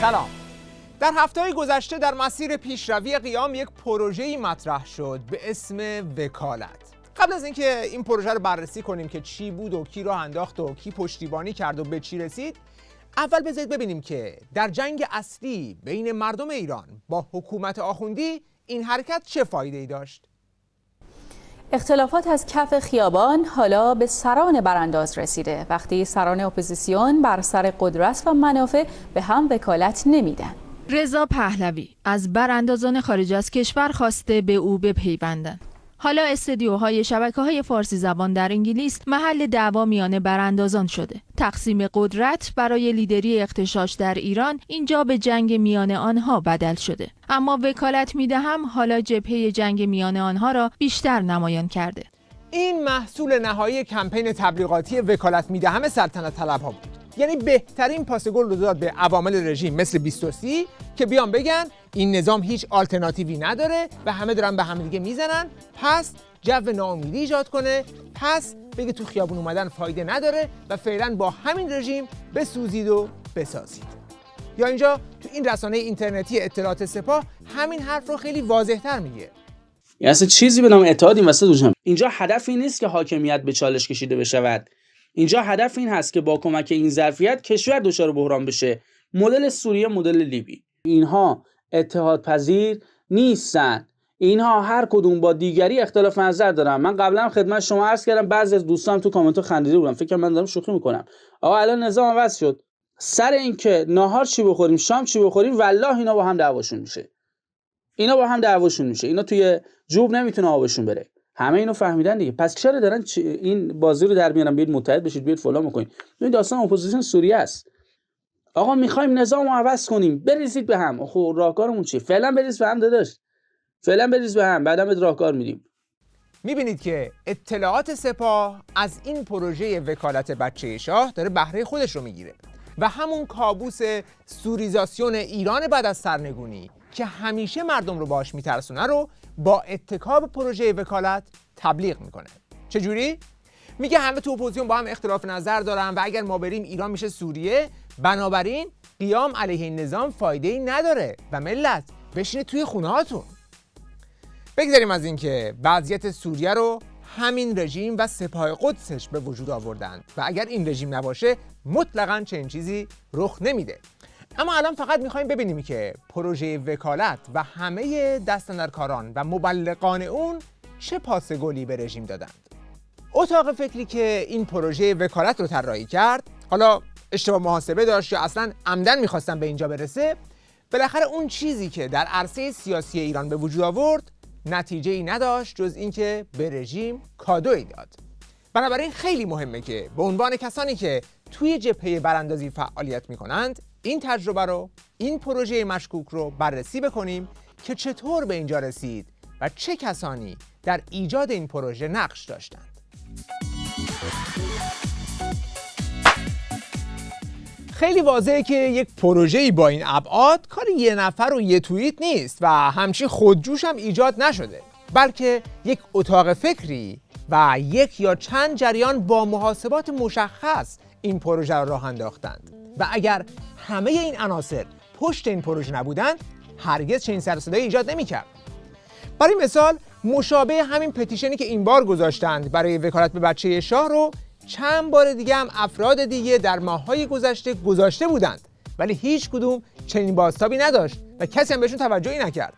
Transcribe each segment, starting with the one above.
سلام. در هفته‌های گذشته در مسیر پیشروی قیام یک پروژه‌ای مطرح شد به اسم وکالت. قبل از اینکه این پروژه رو بررسی کنیم که چی بود و کی راه انداخت و کی پشتیبانی کرد و به چی رسید، اول بذارید ببینیم که در جنگ اصلی بین مردم ایران با حکومت آخوندی این حرکت چه فایده‌ای داشت. اختلافات از کف خیابان حالا به سران برانداز رسیده وقتی سران اپوزیسیون بر سر قدرت و منافع به هم وکالت نمیدن. رضا پهلوی از براندازان خارج از کشور خواسته به او بپیوندند. حالا استدیوهای شبکه‌های فارسی زبان در انگلیس محل دعوا میان براندازان شده. تقسیم قدرت برای لیدری اغتشاش در ایران اینجا به جنگ میان آنها بدل شده. اما وکالت میدهم حالا جبهه جنگ میان آنها را بیشتر نمایان کرده. این محصول نهایی کمپین تبلیغاتی وکالت میدهم سلطنت طلب‌ها بود. یعنی بهترین پاس گل رو داد به عوامل رژیم مثل 2030 که بیان بگن این نظام هیچ آلترناتیوی نداره و همه دارن به هم دیگه میزنن، پس جو ناامیدی ایجاد کنه، پس بگه تو خیابون اومدن فایده نداره و فعلا با همین رژیم بسوزید و بسازید. یا اینجا تو این رسانه اینترنتی اطلاعات سپاه همین حرف رو خیلی واضح‌تر میگه. یعنی اصلا چیزی به نام اتحاد این وسط وجود. اینجا هدف این نیست که حاکمیت به چالش کشیده بشود. اینجا هدف این هست که با کمک این ظرفیت کشور دچار بحران بشه. مدل سوریه، مدل لیبی. اینها اتحاد پذیر نیستن. اینها هر کدوم با دیگری اختلاف نظر دارن. من قبلا خدمت شما عرض کردم، بعضی از دوستان تو کامنت خندیده بودن، فکر کنم من دارم شوخی میکنم. آقا الان نظام عوض شد. سر اینکه ناهار چی بخوریم، شام چی بخوریم، والله اینا با هم دعواشون میشه. اینا توی جوب نمیتونه آبشون بره. همه اینو فهمیدن دیگه. پس چرا دارن این بازی رو در میارن؟ بیاید متحد بشید، بیاید فلان بکنید. این داستان اپوزیسیون سوریه است. آقا میخوایم نظامو عوض کنیم، بریزید به هم. خب راهکارمون چیه؟ فعلا بریز به هم داداش. فعلا بریز به هم، بعدم به راهکار میدیم. میبینید که اطلاعات سپاه از این پروژه وکالت بچه شاه داره بهره خودش رو میگیره و همون کابوس سوریزاسیون ایران بعد از سرنگونی که همیشه مردم رو باهاش میترسونه رو با اتکا به پروژه وکالت تبلیغ میکنه. چجوری؟ میگه همه تو اپوزیسیون با هم اختلاف نظر دارن و اگر ما بریم ایران میشه سوریه، بنابراین قیام علیه این نظام فایده‌ای نداره و ملت بشینید توی خونه‌هاتون. بگذاریم از اینکه وضعیت سوریه رو همین رژیم و سپاه قدسش به وجود آوردند و اگر این رژیم نباشه مطلقاً چنین چیزی رخ نمیده. اما الان فقط میخوایم ببینیم که پروژه وکالت و همه دستاندرکاران و مبلغان اون چه پاس گلی به رژیم دادند. اتاق فکری که این پروژه وکالت رو طراحی کرد، حالا اشتباه محاسبه داشت یا اصلا عمدن میخواستن به اینجا برسه، بالاخره اون چیزی که در عرصه سیاسی ایران به وجود آورد نتیجه‌ای نداشت جز اینکه به رژیم کادویی داد. بنابراین خیلی مهمه که به عنوان کسانی که توی جبهه براندازی فعالیت میکنند این تجربه رو، این پروژه مشکوک رو بررسی بکنیم که چطور به اینجا رسید و چه کسانی در ایجاد این پروژه نقش داشتند. خیلی واضحه که یک پروژه‌ای با این ابعاد کار یه نفر و یه توییت نیست و همچین خودجوش هم ایجاد نشده، بلکه یک اتاق فکری و یک یا چند جریان با محاسبات مشخص این پروژه را راه انداختند و اگر همه این عناصر پشت این پروژه نبودند هرگز چنین سر و صدایی ایجاد نمی‌کرد. برای مثال مشابه همین پتیشنی که این بار گذاشتند برای وکالت به بچه شاه رو چند بار دیگه هم افراد دیگه در ماه‌های گذشته گذاشته بودند ولی هیچ کدوم چنین بازتابی نداشت و کسی هم بهشون توجهی نکرد.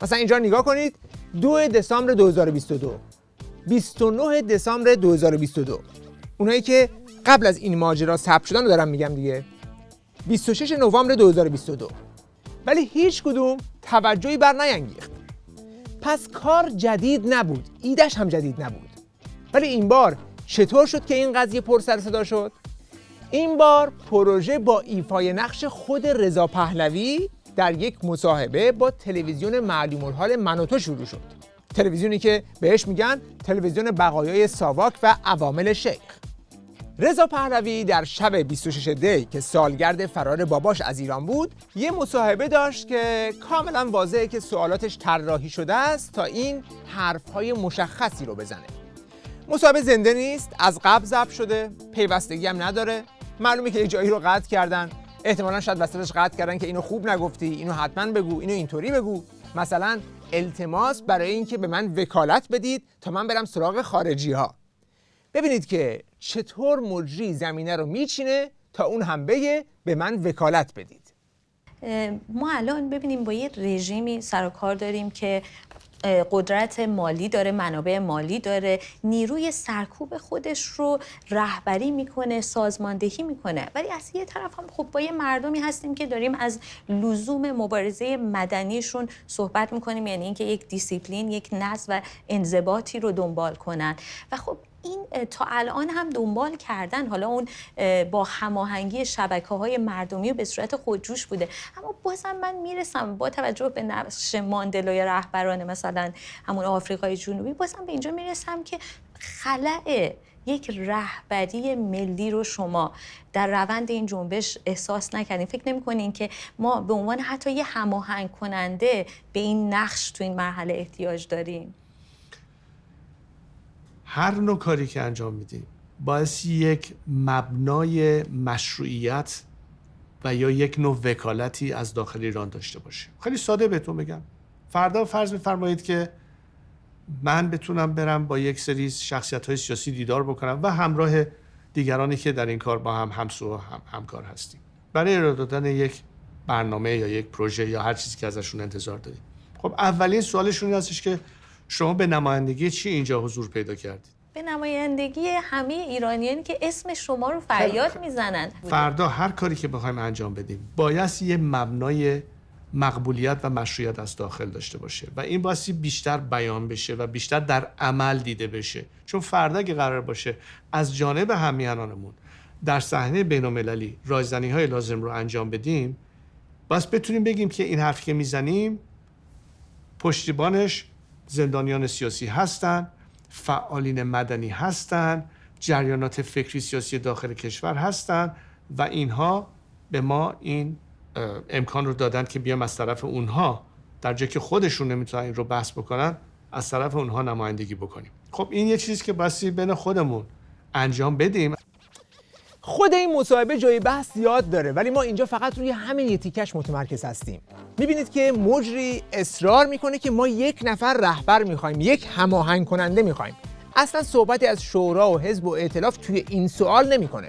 مثلا اینجا نگاه کنید، 2 دسامبر 2022، 29 دسامبر 2022، اونایی که قبل از این ماجرا ثبت شدن رو دارم میگم دیگه، 26 نوامبر 2022، ولی هیچ کدوم توجهی بر نینگیخت. پس کار جدید نبود، ایدهش هم جدید نبود. ولی این بار چطور شد که این قضیه پر سر صدا شد؟ این بار پروژه با ایفای نقش خود رضا پهلوی در یک مصاحبه با تلویزیون معلوم الحال من و تو شروع شد. تلویزیونی که بهش میگن تلویزیون بقایای ساواک و عوامل شیخ. رضا پهلوی در شب 26 دی که سالگرد فرار باباش از ایران بود، یه مصاحبه داشت که کاملا واضحه که سوالاتش طراحی شده است تا این حرفهای مشخصی رو بزنه. مصاحبه زنده نیست، از قبل ضبط شده، پیوستگی هم نداره. معلومه که یه جایی رو قطع کردن، احتمالاً شاید وسطش قطع کردن که اینو خوب نگفتی، اینو حتما بگو، اینو اینطوری بگو. مثلا التماس برای اینکه به من وکالت بدید تا من برم سراغ خارجی ها. ببینید که چطور مجری زمینه رو میچینه تا اون هم بگه به من وکالت بدید. ما الان ببینیم با یه رژیمی سر و کار داریم که قدرت مالی داره، منابع مالی داره، نیروی سرکوب خودش رو رهبری میکنه، سازماندهی میکنه، ولی از یه طرف هم خب با یه مردمی هستیم که داریم از لزوم مبارزه مدنیشون صحبت میکنیم، یعنی اینکه یک دیسیپلین، یک نظم و انضباطی رو دنبال کنن و خب این تا الان هم دنبال کردن، حالا اون با هماهنگی شبکه‌های مردمی و به صورت خودجوش بوده، اما بازم من میرسم با توجه به نقش ماندلای رهبران مثلا همون آفریقای جنوبی، بازم به اینجا میرسم که خلأ یک رهبری ملی رو شما در روند این جنبش احساس نکردین؟ فکر نمی‌کنین که ما به عنوان حتی یه هماهنگ کننده به این نقش تو این مرحله احتیاج داریم؟ هر نوع کاری که انجام میدیم باعث یک مبنای مشروعیت و یا یک نوع وکالتی از داخل ایران داشته باشه. خیلی ساده بهتون بگم، فردا فرض بفرمایید که من بتونم برم با یک سری شخصیت‌های سیاسی دیدار بکنم و همراه دیگرانی که در این کار با هم همسو و همکار هستیم برای ارائه دادن یک برنامه یا یک پروژه یا هر چیزی که ازشون انتظار داریم. خب اولین سوالشون این هستش که شما به نمایندگی چی اینجا حضور پیدا کردید؟ به نمایندگی همه ایرانیانی که اسم شما رو فریاد میزنن. فردا هر کاری که بخوایم انجام بدیم باید یه مبنای مقبولیت و مشروعیت از داخل داشته باشه و این باید بیشتر بیان بشه و بیشتر در عمل دیده بشه، چون فردا که قرار باشه از جانب همیهنانمون در صحنه بین‌المللی رایزنی‌های لازم رو انجام بدیم، باید بتونیم بگیم که این حرفی که میزنیم پشتیبانش زندانیان سیاسی هستن، فعالین مدنی هستن، جریانات فکری سیاسی داخل کشور هستن و اینها به ما این امکان رو دادن که بیام از طرف اونها، در جایی که خودشون نمیتونن این رو بحث بکنن، از طرف اونها نمایندگی بکنیم. خب این یه چیزی که بسی بین خودمون انجام بدیم. خود این مصاحبه جای بحث زیاد داره، ولی ما اینجا فقط روی همین یه تیکش متمرکز هستیم. میبینید که مجری اصرار میکنه که ما یک نفر رهبر میخوایم، یک هماهنگ کننده میخوایم. اصلا صحبتی از شورا و حزب و ائتلاف توی این سوال نمیکنه.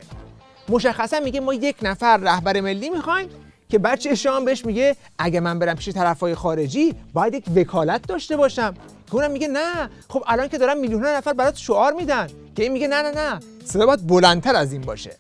مشخصا میگه ما یک نفر رهبر ملی میخوایم که بچه شام بهش میگه اگه من برم پیش طرفای خارجی باید یک وکالت داشته باشم. که اونم میگه نه، خب الان که دارن میلیون‌ها نفر برات شعار میدن. که این میگه نه صدا باید بلندتر از این باشه.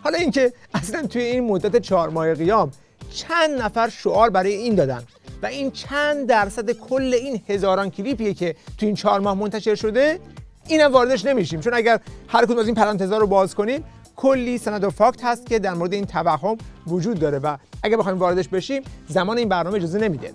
حالا اینکه اصلا توی این مدت 4 ماه قیام چند نفر شعار برای این دادن و این چند درصد کل این هزاران کلیپیه که توی این 4 ماه منتشر شده، اینم واردش نمیشیم، چون اگر هر کدوم از این پرانتزا رو باز کنیم کلی سند و فاکت هست که در مورد این توهم وجود داره و اگه بخوایم واردش بشیم زمان این برنامه اجازه نمیده.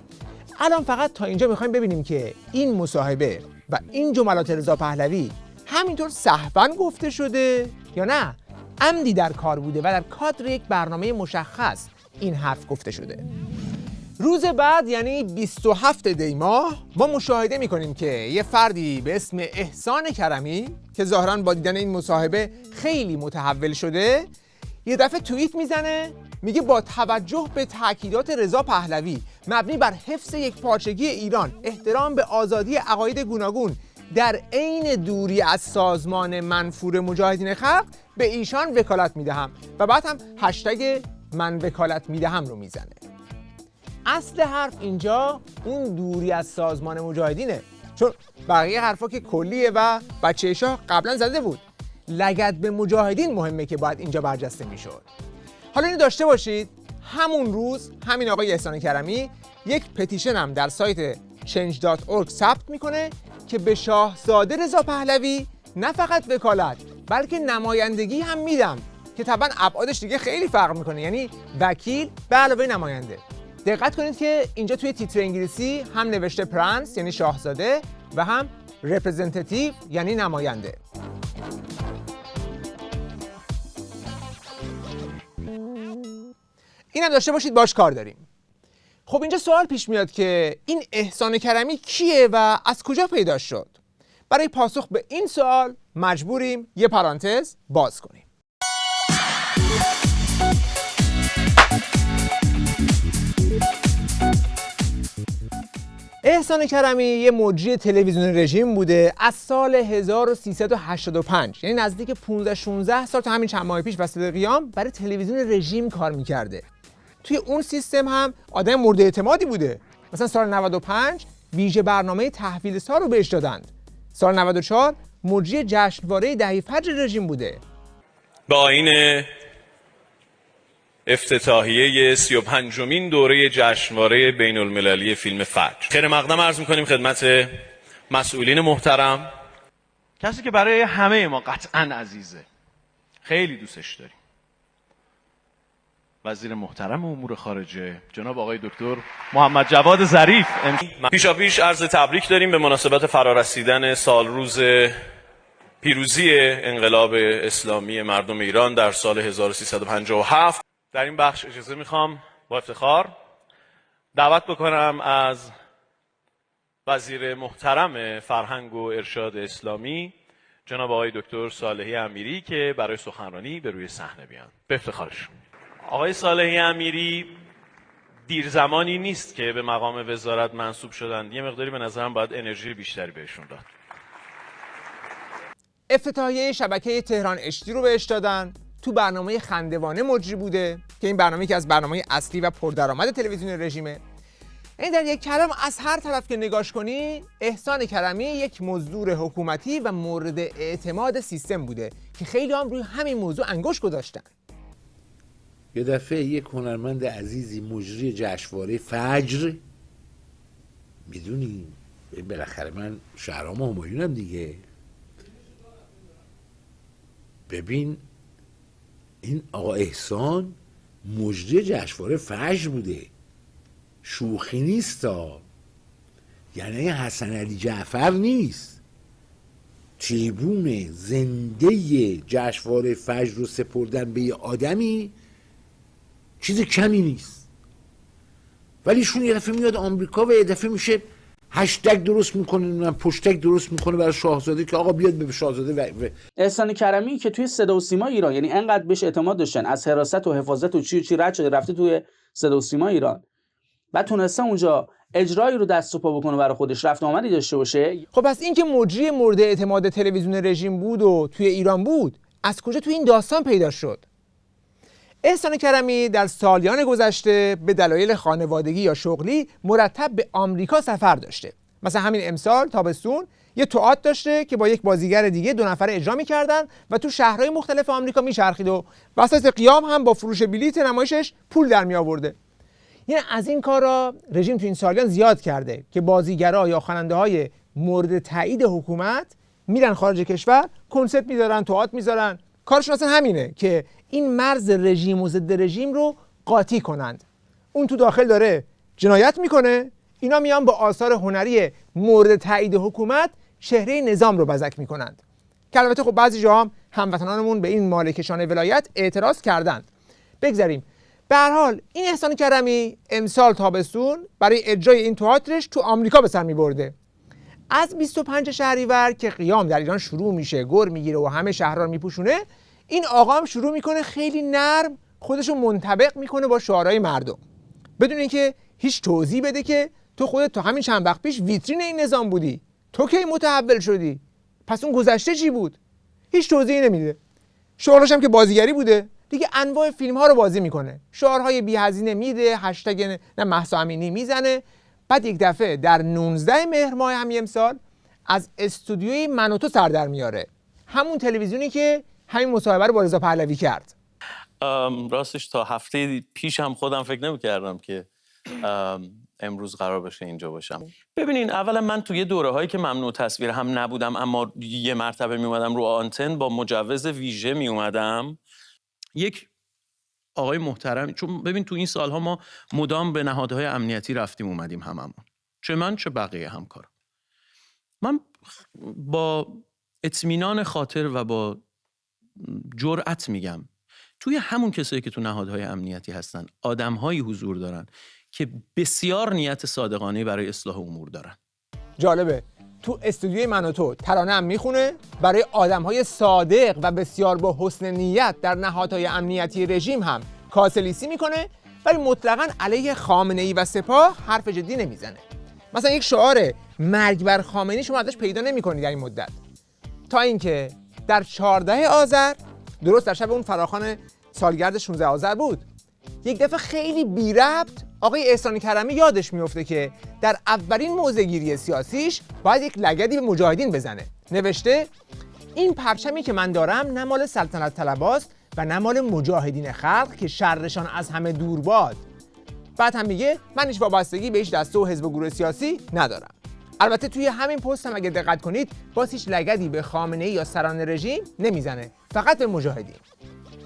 الان فقط تا اینجا میخوایم ببینیم که این مصاحبه و این جملات رضا پهلوی همینطور سهواً گفته شده یا نه عمدی در کار بوده و در کادر یک برنامه مشخص این حرف گفته شده. روز بعد یعنی 27 دی ماه ما مشاهده میکنیم که یه فردی به اسم احسان کرمی که ظاهراً با دیدن این مصاحبه خیلی متحول شده، یه دفعه توییت میزنه، میگه با توجه به تاکیدات رضا پهلوی مبنی بر حفظ یک پارچگی ایران، احترام به آزادی عقاید گوناگون در عین دوری از سازمان منفور مجاهدین خلق به ایشان وکالت میدهم و بعد هم هشتگ من وکالت میدهم رو میزنه. اصل حرف اینجا اون دوری از سازمان مجاهدینه، چون بقیه حرفا که کلیه و بچه شاه قبلا زده بود. لگد به مجاهدین مهمه که باید اینجا برجسته میشد. حالا اینو داشته باشید، همون روز همین آقای احسان کرمی یک پتیشن هم در سایت change.org ثبت میکنه که به شاهزاده رضا پهلوی نه فقط وکالت بلکه نمایندگی هم میدم، که طبعا ابعادش دیگه خیلی فرق میکنه، یعنی وکیل به علاوه نماینده. دقت کنید که اینجا توی تیتر انگلیسی هم نوشته پرنس یعنی شاهزاده و هم رپرزنتیتیو یعنی نماینده. اینم داشته باشید، باش کار داریم. خب اینجا سوال پیش میاد که این احسان کرمی کیه و از کجا پیدا شد؟ برای پاسخ به این سوال مجبوریم یه پرانتز باز کنیم. احسان کرمی یه مجری تلویزیون رژیم بوده از سال 1385، یعنی نزدیک 15-16 سال تا همین چند ماه پیش وسط قیام برای تلویزیون رژیم کار میکرده. توی اون سیستم هم آدم مورد اعتمادی بوده. مثلا سال 95 ویژه برنامه تحویل سال رو بهش دادند. سال 94 مجری جشنواره دهی فجر رژیم بوده. با آیین افتتاحیه 35مین دوره جشنواره بین المللی فیلم فجر خیر مقدم عرض می‌کنیم خدمت مسئولین محترم. کسی که برای همه ما قطعاً عزیزه، خیلی دوستش داریم، وزیر محترم امور خارجه جناب آقای دکتر محمد جواد ظریف. پیشاپیش عرض تبریک داریم به مناسبت فرارسیدن سالروز پیروزی انقلاب اسلامی مردم ایران در سال 1357. در این بخش اجازه میخوام با افتخار دعوت بکنم از وزیر محترم فرهنگ و ارشاد اسلامی جناب آقای دکتر صالحی امیری که برای سخنرانی به روی صحنه بیان. به افتخارشون. آقای صالحی امیری دیر زمانی نیست که به مقام وزارت منصوب شدند. یه مقداری به نظرم باید انرژی بیشتری بهشون داد. افتتاحیه شبکه تهران اشتی رو بهش دادن. تو برنامه خندوانه مجری بوده که این برنامه که از برنامه اصلی و پردرآمد تلویزیون رژیمه. این در یک کلام از هر طرف که نگاش کنی احسان کرمی یک مزدور حکومتی و مورد اعتماد سیستم بوده که خیلی هم روی همین موضوع انگشت گذاشتن. یه دفعه یک هنرمند عزیزی مجری جشنواره فجر، میدونی بالاخره من شهرام همایونم دیگه، ببین این آقا احسان مجری جشنواره فجر بوده، شوخی نیستا، یعنی حسن علی جعفر نیست. تریبون زنده جشنواره فجر رو سپردن به یه آدمی چیز کمی نیست، ولی شون یه دفعه میاد آمریکا و یه دفعه میشه هشتگ درست میکنه، پشتگ درست میکنه برای شاهزاده که آقا بیاد به شاهزاده. احسان کرمی که توی صدا و سیما ایران، یعنی انقدر بهش اعتماد داشتن، از حراست و حفاظت و چی رد شده رفته توی صدا و سیما ایران و تونسته اونجا اجرایی رو دست و پا بکنه برای خودش، رفت آمدی داشته باشه. خب پس این که مجری مورد اعتماد تلویزیون رژیم بود و توی ایران بود، از کجا توی این داستان پیدا شد؟ احسان کرمی در سالیان گذشته به دلایل خانوادگی یا شغلی مرتب به آمریکا سفر داشته. مثلا همین امسال تابستون یه تئاتر داشته که با یک بازیگر دیگه 2 نفره اجرا می‌کردن و تو شهرهای مختلف آمریکا میچرخید و وسط قیام هم با فروش بلیت نمایشش پول در میآورده. یعنی از این کارا رژیم تو این سالیان زیاد کرده که بازیگرا یا خواننده‌های مورد تایید حکومت میرن خارج کشور، کنسرت میذارن، تئاتر میذارن. کارشون اصلا همینه که این مرز رژیم و ضد رژیم رو قاطی کنند. اون تو داخل داره جنایت میکنه، اینا میان با آثار هنری مورد تایید حکومت چهره نظام رو بزک میکنند. که البته خب بعضی جاها هم هموطنانمون به این مالکشان ولایت اعتراض کردند. بگذاریم. به هر حال این احسان کرمی امسال تابستون برای اجرای این تئاترش تو آمریکا به سر میبرده. از 25 شهریور که قیام در ایران شروع میشه، گر میگیره و همه شهرها رو میپوشونه، این آقا هم شروع میکنه خیلی نرم خودشو منطبق میکنه با شعارهای مردم، بدون اینکه هیچ توضیح بده که تو خودت تا همین چند وقت پیش ویترین این نظام بودی، تو کی متحول شدی، پس اون گذشته چی بود؟ هیچ توضیحی نمیده. شغلش هم که بازیگری بوده دیگه، انواع فیلم ها رو بازی میکنه، شعارهای بی هزینه میده، هشتگ نه مهسا امینی میزنه. بعد یک دفعه در 19 مهر ماه همین امسال از استودیوی من و تو سر در میاره، همون تلویزیونی که همین مصاحبه رو با رضا پهلوی کرد. راستش تا هفته پیش هم خودم فکر نمی‌کردم که امروز قرار بشه اینجا باشم. ببینین، اولا من توی دوره هایی که ممنوع تصویر هم نبودم، اما یه مرتبه می اومدم رو آنتن با مجوز ویژه می اومدم. یک آقای محترم، چون ببین تو این سالها ما مدام به نهادهای امنیتی رفتیم اومدیم هممون، چه من چه بقیه همکارم. من با اطمینان خاطر و با جرأت میگم توی همون کسایی که تو نهادهای امنیتی هستن آدم‌هایی حضور دارن که بسیار نیت صادقانه برای اصلاح امور دارن. جالبه تو استودیوی من و تو ترانه هم میخونه برای آدم‌های صادق و بسیار با حسن نیت در نهادهای امنیتی رژیم هم کاسلیسی میکنه، ولی مطلقاً علیه خامنه‌ای و سپاه حرف جدی نمیزنه. مثلا یک شعار مرگ بر خامنه‌ای شما ازش پیدا نمی‌کنید در این مدت، تا اینکه در 14 آذر، درست در شب اون فراخوان سالگرد 16 آذر بود، یک دفعه خیلی بی ربط آقای احسان کرمی یادش میفته که در اولین موضع‌گیری سیاسیش باید یک لگدی به مجاهدین بزنه. نوشته این پرچمی که من دارم نه مال سلطنت طلباست و نه مال مجاهدین خلق که شرشان از همه دور باد. بعد هم میگه من هیچ وابستگی به هیچ دسته و حزب و گروه سیاسی ندارم. البته توی همین پست هم اگه دقت کنید باز هیچ لگدی به خامنه‌ای یا سران رژیم نمیزنه، فقط به مجاهدین.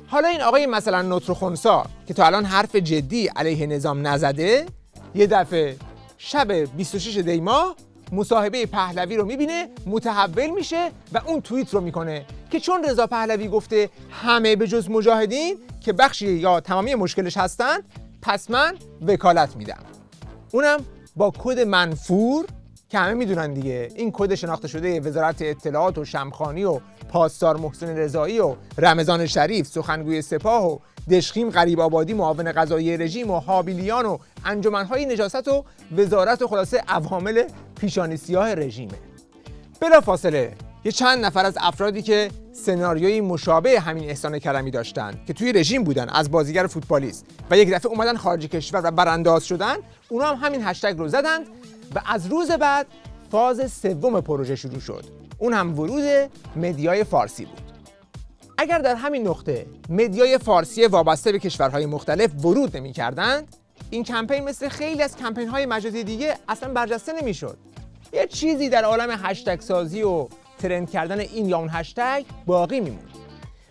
حالا این آقای مثلا نطر خنثی که تا الان حرف جدی علیه نظام نزده، یه دفعه شب 26 دی ماه مصاحبه پهلوی رو میبینه، متحول میشه و اون توییت رو میکنه که چون رضا پهلوی گفته همه به جز مجاهدین که بخشی یا تمامی مشکلش هستن، پس من وکالت میدم. اونم با کد منفور که همه میدونن دیگه، این کد شناخته شده وزارت اطلاعات و شمخانی و پاسدار محسن رضایی و رمضان شریف سخنگوی سپاه و دشخیم غریب آبادی معاون قضایی رژیم و حابیلیان و انجمنهای نجاست و وزارت و خلاصه عوامل پیشانی سیاه رژیمه. بلافاصله یه چند نفر از افرادی که سناریوی مشابه همین احسان کرمی داشتن که توی رژیم بودن از بازیگر فوتبالیست و یک دفعه اومدن خارج کشور و برانداز شدن، اونا هم همین هشتگ رو زدند و از روز بعد فاز سوم پروژه شروع شد. اون هم ورود مدیای فارسی بود. اگر در همین نقطه مدیای فارسی وابسته به کشورهای مختلف ورود نمی‌کردند، این کمپین مثل خیلی از کمپین‌های مجازی دیگه اصلا برجسته نمی‌شد. یه چیزی در عالم هشتگ سازی و ترند کردن این یا اون هشتگ باقی میموند.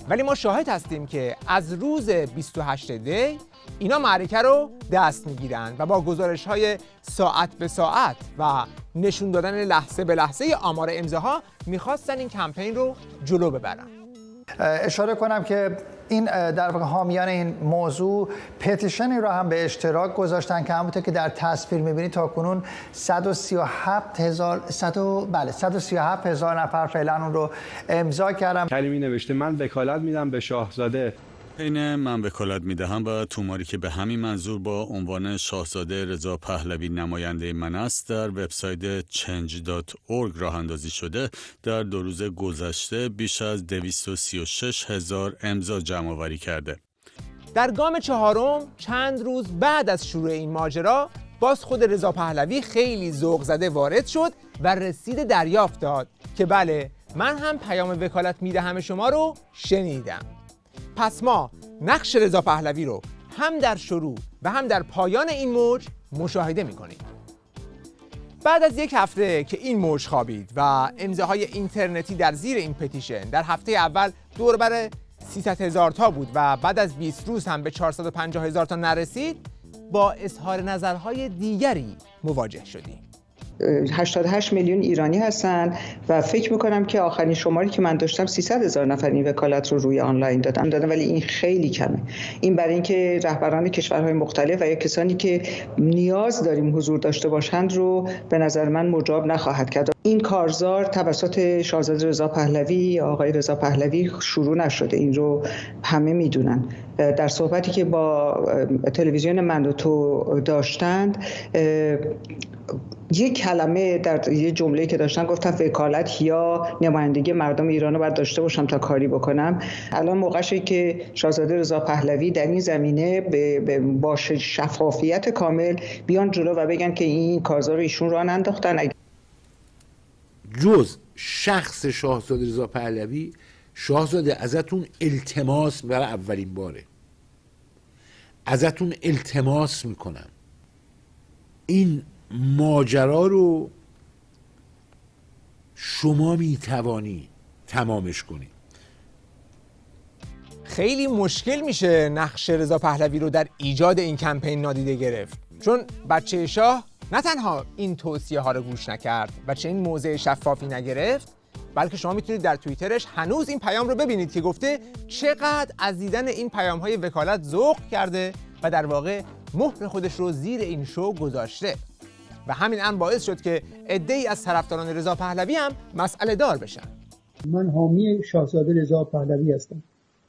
ولی ما شاهد هستیم که از روز 28 دی اینا معرکه رو دست میگیرن و با گزارش‌های ساعت به ساعت و نشون دادن لحظه به لحظه آمار امضاها میخواستن این کمپین رو جلو ببرن. اشاره کنم که این در واقع حامیان این موضوع پتیشنی رو هم به اشتراک گذاشتن که همونطور که در تصویر می‌بینید تاکنون 137,000 نفر فعلا اون رو امضا کردن. کریمی نوشته من وکالت میدم به شاهزاده. اینه من وکالت میدهم و توماری که به همین منظور با عنوان شاهزاده رضا پهلوی نماینده من است در وبسایت change.org راه اندازی شده. در 2 روز گذشته بیش از 236,000 امضا جمع آوری کرده. در گام چهارم چند روز بعد از شروع این ماجرا باز خود رضا پهلوی خیلی ذوق زده وارد شد و رسید دریافت داد که بله من هم پیام وکالت میدهم شما رو شنیدم. پس ما نقش رضا پهلوی رو هم در شروع و هم در پایان این موج مشاهده می‌کنیم. بعد از یک هفته که این موج خوابید و امضاهای اینترنتی در زیر این پتیشن در هفته اول دور بر 300,000 تا بود و بعد از 20 روز هم به 450,000 تا نرسید، با اظهار نظرهای دیگری مواجه شدیم. 88 میلیون ایرانی هستن و فکر میکنم که آخرین شماری که من داشتم 300,000 نفر این وکالت رو روی آنلاین دادن، ولی این خیلی کمه. این برای اینکه رهبران کشورهای مختلف و یا کسانی که نیاز داریم حضور داشته باشند رو به نظر من مجاب نخواهد کرد. این کارزار توسط شاهزاده رضا پهلوی یا آقای رضا پهلوی شروع نشده، این رو همه میدونن. در صحبتی که با تلویزیون من و تو داشتند، یک کلمه در یه جمله که داشتن گفتن وکالت یا نمایندگی مردم ایران رو باید داشته باشم تا کاری بکنم. الان موقعشه که شاهزاده رضا پهلوی در این زمینه با شفافیت کامل بیان جلو و بگن که این کارزار رو ایشون راه انداختن. جز شخص شاهزاده رضا پهلوی، شاهزاده ازتون التماس برای اولین باره ازتون التماس میکنم این ماجرا رو شما میتوانی تمامش کنی. خیلی مشکل میشه نقش رضا پهلوی رو در ایجاد این کمپین نادیده گرفت، چون بچه شاه نه تنها این توصیه ها رو گوش نکرد و چه این موضع شفافی نگرفت، بلکه شما میتونید در توییترش هنوز این پیام رو ببینید که گفته چقدر از دیدن این پیام های وکالت ذوق کرده و در واقع مهر خودش رو زیر این شو گذاشته و همین امر باعث شد که عده‌ای از طرفداران رضا پهلوی هم مسئله دار بشن. من حامی شاهزاده رضا پهلوی هستم،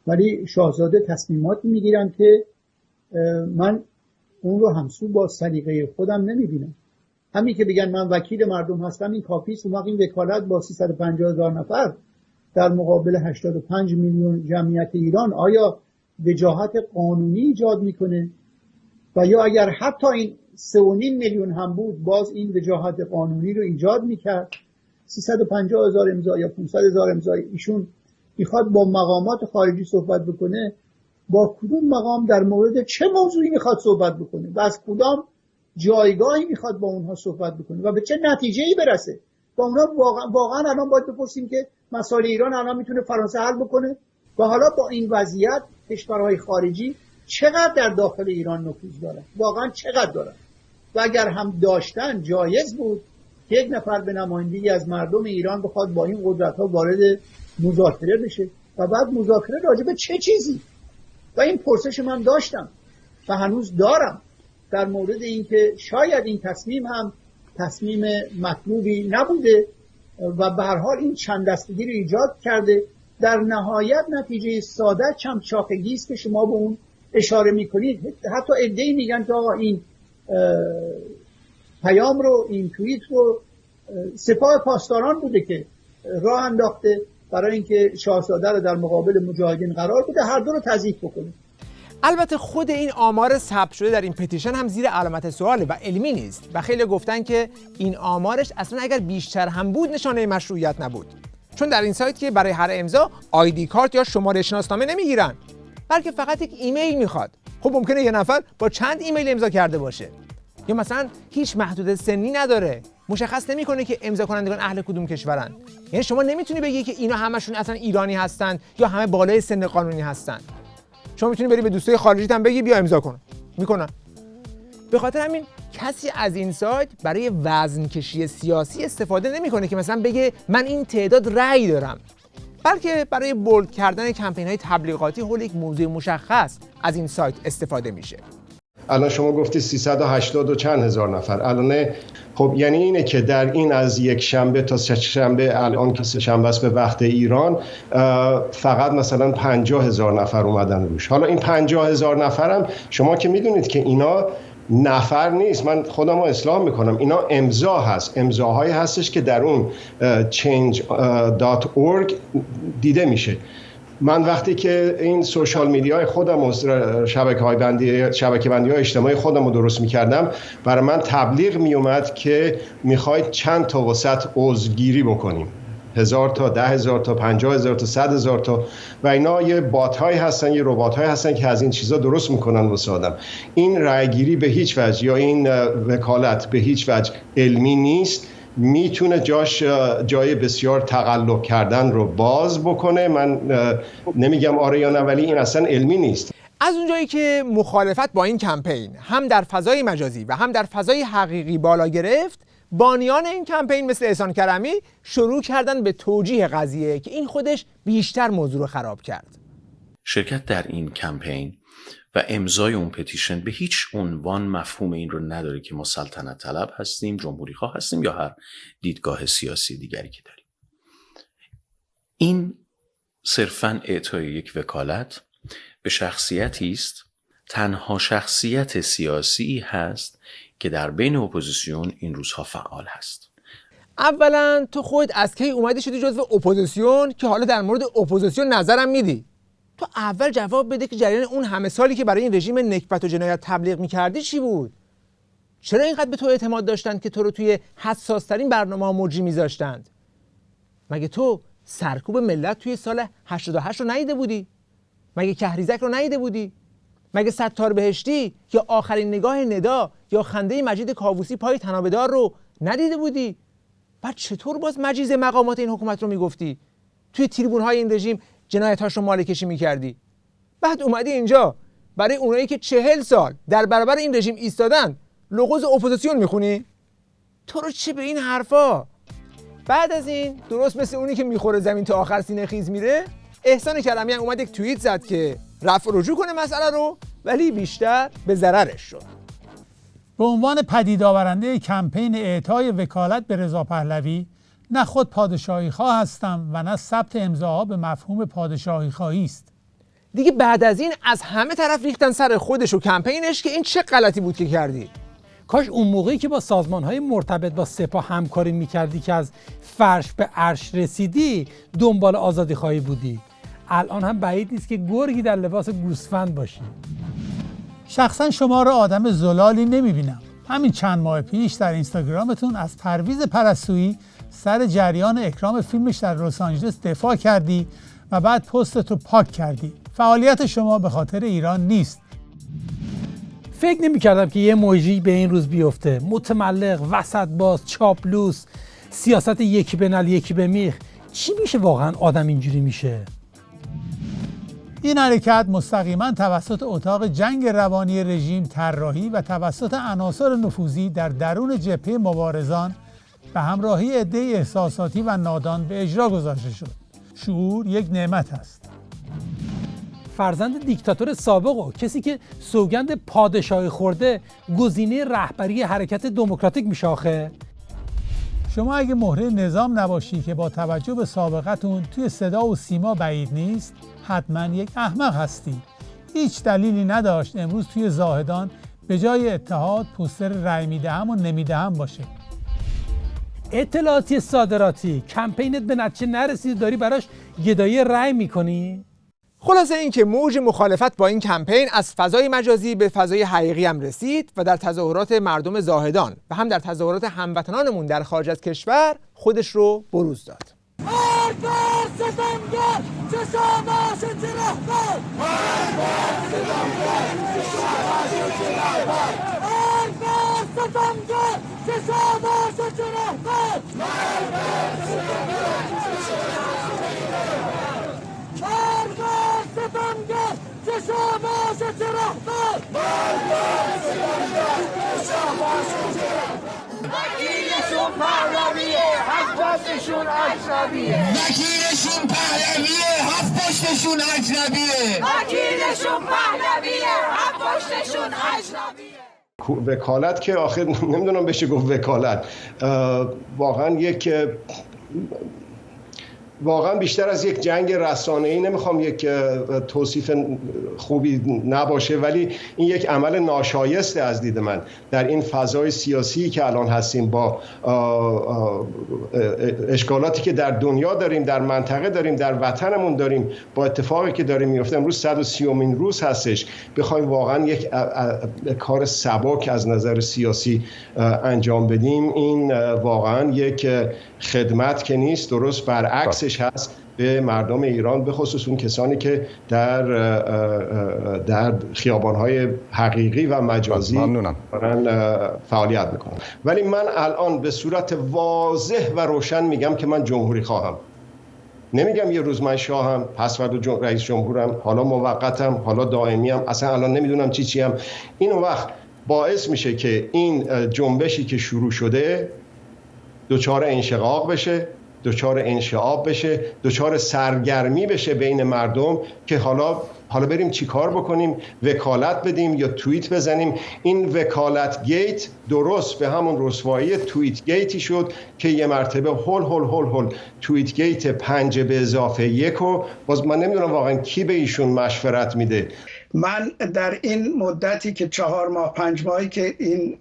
ولی شاهزاده تصمیماتی میگیرن که من اون رو همسو با سلیقه خودم نمیبینم. همین که بگن من وکیل مردم هستم این کافی است. اون وقت این وکالت با 350,000 نفر در مقابل 85 میلیون جمعیت ایران آیا وجاهت قانونی ایجاد میکنه؟ و یا اگر حتی این 3.5 میلیون هم بود باز این وجاهت قانونی رو ایجاد میکرد؟ 350,000 امضا یا 500,000 امضا ایشون میخواد با مقامات خارجی صحبت بکنه، با کدوم مقام در مورد چه موضوعی میخواد صحبت بکنه و از کدام جایگاهی میخواد با اونها صحبت بکنه و به چه نتیجه‌ای برسه؟ با اونها واقعا الان باید بپرسیم که مسائل ایران الان میتونه فرانسه حل بکنه و حالا با این وضعیت کشورهای خارجی چقدر در داخل ایران نفوذ دارن؟ واقعا چقدر دارن؟ و اگر هم داشتن جایز بود که یک نفر به نمایندگی از مردم ایران بخواد با این قدرت‌ها وارد مذاکره بشه و بعد مذاکره راجع به چه چیزی؟ و این پرسش من داشتم و هنوز دارم در مورد اینکه شاید این تصمیم هم تصمیم مطلوبی نبوده و به هر حال این چند دستگی رو ایجاد کرده. در نهایت نتیجه ساده چمچاقگی است که شما به اون اشاره میکنید. حتی عده‌ای میگن که آقا این پیام رو، این توییت رو سپاه پاسداران بوده که راه انداخته برای اینکه شاهزاده رو در مقابل مجاهدین قرار بده، هر دو رو تضعیف بکنه. البته خود این آمار ثبت شده در این پتیشن هم زیر علامت سواله و علمی نیست و خیلی گفتن که این آمارش اصلا اگر بیشتر هم بود نشانه مشروعیت نبود، چون در این سایت که برای هر امضا آیدی کارت یا شماره شناسنامه نمیگیرن بلکه فقط یک ایمیل میخواد. خب ممکنه یه نفر با چند ایمیل امضا کرده باشه، یا مثلا هیچ محدود سنی نداره، مشخص نمیکنه که امضا کنندگان اهل کدوم کشورن. یعنی شما نمیتونی بگی که اینا همشون اصلا ایرانی هستن یا همه بالای سن قانونی هستن. شما میتونی بری به دوستای خارجیت هم بگی بیا امضا کن، میکنن. به خاطر همین کسی از این سایت برای وزن کشی سیاسی استفاده نمیکنه که مثلا بگه من این تعداد رأی دارم، بلکه برای بولد کردن کمپین‌های تبلیغاتی حول یک موضوع مشخص از این سایت استفاده میشه. الان شما گفتی 380 و چند هزار نفر الان. خب یعنی اینه که در این از یک شنبه تا سه شنبه، الان که سه شنبه است به وقت ایران، فقط مثلا 50,000 نفر اومدن روش. حالا این 50,000 نفرم شما که میدونید که اینا نفر نیست، من خودم رو اصلاح میکنم، اینا امضا هست، امضاهایی هستش که در اون change.org دیده میشه. من وقتی که این سوشال میدیای خودم و شبکه بندی های اجتماعی خودم رو درست میکردم، برای من تبلیغ میومد که میخواید چند تا وسط عضوگیری بکنیم، 1000 تا، 10,000 تا، 50,000 تا، 100,000 تا، و اینا یه بات هایی هستن، یه ربات هایی هستن که از این چیزا درست میکنن واسه آدم. این رأیگیری به هیچ وجه یا این وکالت به هیچ وجه علمی نیست، میتونه جای بسیار تقلب کردن رو باز بکنه. من نمیگم آره یا نه، ولی این اصلا علمی نیست. از اونجایی که مخالفت با این کمپین هم در فضای مجازی و هم در فضای حقیقی بالا گرفت، بانیان این کمپین مثل احسان کرمی شروع کردن به توجیه قضیه که این خودش بیشتر موضوع رو خراب کرد. شرکت در این کمپین و امضای اون پتیشن به هیچ عنوان مفهوم این رو نداره که ما سلطنت طلب هستیم، جمهوری خواه هستیم یا هر دیدگاه سیاسی دیگری که داریم. این صرفاً اعطای یک وکالت به شخصیتی است، تنها شخصیت سیاسی هست که در بین اپوزیسیون این روزها فعال هست. اولا تو خود از کی اومدی شدی جزو اپوزیسیون که حالا در مورد اپوزیسیون نظرم میدی؟ تو اول جواب بده که جریان اون همه سالی که برای این رژیم نکبت و جنایت تبلیغ میکردی چی بود؟ چرا اینقدر به تو اعتماد داشتن که تو رو توی حساس ترین برنامه‌ها مجری میذاشتند؟ مگه تو سرکوب ملت توی سال 88 رو ندیده بودی؟ مگه کهریزک رو ندیده بودی؟ مگه ستار بهشتی یا آخرین نگاه ندا یا خنده مجید کاووسی پای تنابدار رو ندیده بودی؟ بعد چطور باز مجیز مقامات این حکومت رو میگفتی؟ توی تریبون‌های این رژیم جنایت‌هاش رو مالکشی می‌کردی. بعد اومدی اینجا برای اونایی که 40 سال در برابر این رژیم ایستادن لغز اپوزیسیون میخونی؟ تو رو چه به این حرفا؟ بعد از این درست مثل اونی که میخوره زمین تا آخر سینه خیز میره، احسان کرمی اومد یک توییت زد که رفع رجوع کنه مسئله رو، ولی بیشتر به ضررش شد. به عنوان پدید آورنده کمپین اعطای وکالت به رضا پهلوی، نه خود پادشاهی خواه هستم و نه ثبت امضاها به مفهوم پادشاهی خواهی است. دیگه بعد از این از همه طرف ریختن سر خودش و کمپینش که این چه غلطی بود که کردی. کاش اون موقعی که با سازمان‌های مرتبط با سپاه همکاری می‌کردی که از فرش به عرش رسیدی دنبال آزادی‌خواهی بودی. الان هم بعید نیست که گرگی در لباس گوسفند باشی. شخصا شما را آدم زلالی نمی‌بینم. همین چند ماه پیش در اینستاگرامتون از پرویز پرستویی سر جریان اکرام فیلمش در لس آنجلس دفاع کردی و بعد پستت رو پاک کردی. فعالیت شما به خاطر ایران نیست. فکر نمی‌کردم که یه موجی به این روز بیفته. متملق، وسط باز، چاپلوس، سیاست یکی به نل یکی به میخ. چی میشه واقعا آدم اینجوری میشه؟ این حرکت مستقیما توسط اتاق جنگ روانی رژیم طراحی و توسط عناصر نفوذی در درون جبهه مبارزان به همراهی عده‌ای احساساتی و نادان به اجرا گذاشته شد. شعور یک نعمت است. فرزند دیکتاتور سابق و کسی که سوگند پادشاهی خورده گزینه رهبری حرکت دموکراتیک میشاخه. شما اگه مهره نظام نباشی که با توجه به سابقتون توی صدا و سیما بعید نیست، حتما یک احمق هستی. هیچ دلیلی نداشت امروز توی زاهدان به جای اتحاد پوستر رأی میدهم و نمیدهم باشه. اطلاعاتی صادراتی، کمپینت به نتیجه نرسید داری براش گدایی رأی میکنی؟ خلاصه این که موج مخالفت با این کمپین از فضای مجازی به فضای حقیقی هم رسید و در تظاهرات مردم زاهدان و هم در تظاهرات هموطنانمون در خارج از کشور خودش رو بروز داد. وکیلشون پهلویه، هفت پشتشون اجنبیه. وکیلشون پهلویه، هفت پشتشون اجنبیه. وکیلشون پهلویه، هفت پشتشون اجنبیه. وکالت که آخر نمیدونم بشه گفت وکالت، واقعا بیشتر از یک جنگ رسانه‌ای، نمیخوام یک توصیف خوبی نباشه، ولی این یک عمل ناشایسته از دید من در این فضای سیاسی که الان هستیم، با اشکالاتی که در دنیا داریم، در منطقه داریم، در وطنمون داریم، با اتفاقی که داریم میفته. امروز 130مین روز هستش، بخوایم واقعا یک کار سبک از نظر سیاسی انجام بدیم، این واقعا یک خدمت که نیست، درست برعکسش هست به مردم ایران، به خصوص اون کسانی که در خیابان‌های حقیقی و مجازی فعالیت میکنن. ولی من الان به صورت واضح و روشن میگم که من جمهوری خواهم. نمیگم یه روز من شاهم، پس فردا رئیس جمهورم، حالا موقتم، حالا دائمیم، اصلا الان نمیدونم چیم. این وقت باعث میشه که این جنبشی که شروع شده دچار انشقاق بشه، دچار انشعاب بشه، دچار سرگرمی بشه بین مردم که حالا بریم چی کار بکنیم، وکالت بدیم یا توییت بزنیم. این وکالت گیت درست به همون رسوایی توییت گیتی شد که یه مرتبه هول توییت گیت 5+1 و باز من نمیدونم واقعا کی به ایشون مشورت میده. من در این مدتی که 4 ماه 5 ماهی که این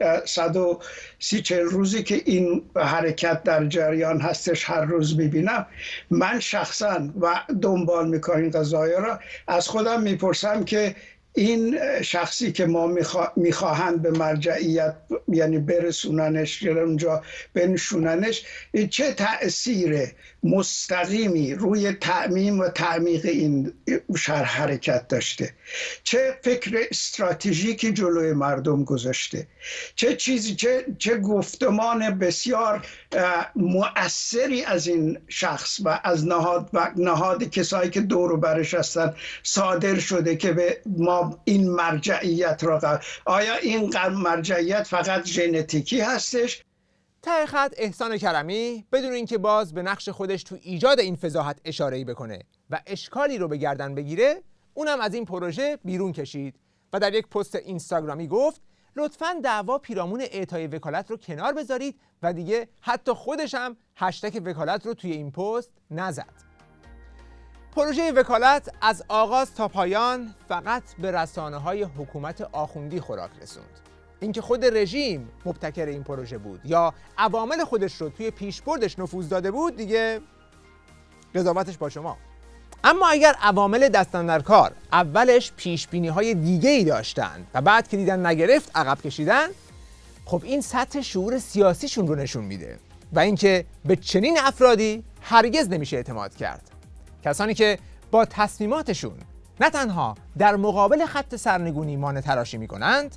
130-40 روزی که این حرکت در جریان هستش هر روز میبینم، من شخصا و دنبال میکنم این قضایا را، از خودم میپرسم که این شخصی که ما میخواهند به مرجعیت یعنی برسوننش یا اونجا بنشوننش، چه تأثیر مستقیمی روی تعمیم و تعمیق این حرکت داشته، چه فکر استراتژیکی جلوی مردم گذاشته، چه گفتمان بسیار مؤثری از این شخص و از نهاد کسایی که دور و برش هستن صادر شده که به ما این مرجعیت را آیا این مرجعیت فقط ژنتیکی هستش؟ ته خط احسان کرمی بدون اینکه باز به نقش خودش تو ایجاد این فضاحت اشاره‌ای بکنه و اشکالی رو به گردن بگیره، اونم از این پروژه بیرون کشید و در یک پست اینستاگرامی گفت لطفاً دعوا پیرامون اعطای وکالت رو کنار بذارید و دیگه حتی خودش هم هشتگ وکالت رو توی این پست نزد. پروژه وکالت از آغاز تا پایان فقط به رسانه‌های حکومت آخوندی خوراک رسوند. اینکه خود رژیم مبتکر این پروژه بود یا عوامل خودش رو توی پیشبردش نفوذ داده بود، دیگه قضاوتش با شما. اما اگر عوامل دستن در کار اولش پیشبینی‌های دیگه‌ای داشتن و بعد که دیدن نگرفت عقب کشیدن، خب این سطح شعور سیاسیشون رو نشون میده و اینکه به چنین افرادی هرگز نمیشه اعتماد کرد. کسانی که با تصمیماتشون نه تنها در مقابل خط سرنگونی مانع تراشی میکنند،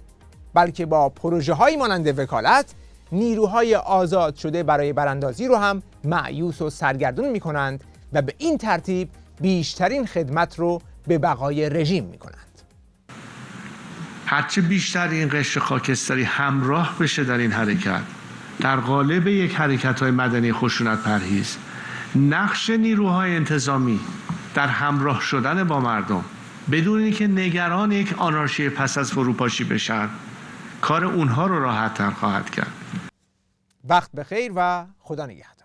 بلکه با پروژه‌هایی مانند وکالت نیروهای آزاد شده برای براندازی رو هم مأیوس و سرگردون میکنند و به این ترتیب بیشترین خدمت رو به بقای رژیم میکنند. هرچه بیشتر این قشر خاکستری همراه بشه در این حرکت، در قالب یک حرکت‌های مدنی خشونت پرهیز، نقش نیروهای انتظامی در همراه شدن با مردم بدون اینکه نگران یک آنارشی پس از فروپاشی بشن، کار اونها رو راحت‌تر خواهد کرد. وقت بخیر و خدا نگهدار.